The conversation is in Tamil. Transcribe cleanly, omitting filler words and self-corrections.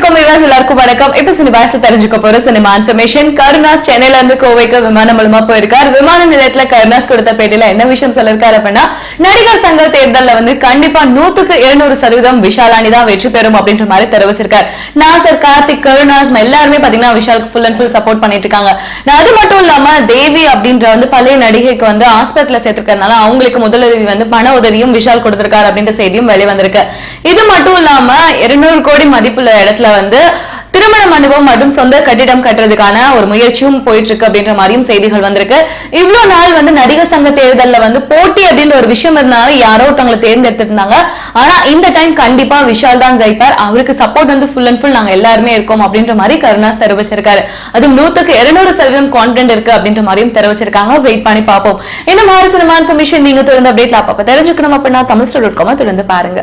தமிழ்ஸ்டார்.com எல்லாருக்கும் வணக்கம். இப்ப சினிமாஸ்ல தெரிஞ்சுக்க போற சினிமா இன்ஃபர்மேஷன். கருணாஸ் சென்னையில இருந்து கோவைக்கு விமானம் மூலமா போயிருக்காரு. விமான நிலையத்துல கருணாஸ் கொடுத்த பேட்டியில என்ன விஷயம் சொல்லிருக்காரு அப்படின்னா, நடிகர் சங்க தேர்தல்ல கண்டிப்பா 100% விஷாலானி தான் வெற்றி பெறும் அப்படின்ற மாதிரி தெரிவிச்சிருக்காரு. நாசர், கார்த்திக், கருணாஸ் எல்லாருமே பாத்தீங்கன்னா விஷாலுக்கு ஃபுல் அண்ட் ஃபுல் சப்போர்ட் பண்ணிட்டு இருக்காங்க. அது மட்டும் இல்லாம தேவி அப்படின்ற பழைய நடிகைக்கு ஆஸ்பத்திரியில சேர்த்திருக்கறதுனால அவங்களுக்கு முதலுதவி பண உதவியும் விஷால் கொடுத்திருக்காரு அப்படின்ற செய்தியும் வெளிவந்திருக்கு. இது மட்டும் இல்லாம 200 கோடி மதிப்புள்ள இடத்துல திருமண மண்டபம் மற்றும் சொந்த கட்டிடம் கட்டுறதுக்கான ஒரு முயற்சியும் போயிட்டு இருக்கு அப்படின்ற மாதிரியும் செய்திகள் வந்திருக்கு. இவ்வளவு நாள் நடிகர் சங்க தேர்தல்ல போட்டி அப்படின்ற ஒரு விஷயம் இருந்தால யாரோ ஒருத்தவங்களை தேர்ந்தெடுத்திருந்தாங்க. ஆனா இந்த டைம் கண்டிப்பா விஷால் தான் ஜெயிப்பார். அவருக்கு சப்போர்ட் ஃபுல் அண்ட் ஃபுல் நாங்க எல்லாருமே இருக்கோம் அப்படின்ற மாதிரி கருணாஸ் தெரிவிச்சிருக்காரு. அதுவும் 100% கான்பிடன்ட் இருக்கு அப்படின்ற மாதிரியும் தெரிவிச்சிருக்காங்க. வெயிட் பண்ணி பார்ப்போம். இந்த மாதிரி சினிமா இன்ஃபர்மேஷன் நீங்க தொடர்ந்து அப்டேட்ல அப்ப தெரிஞ்சுக்கணும் அப்படின்னா தமிழ்ஸ்டார்.com தொடர்ந்து பாருங்க.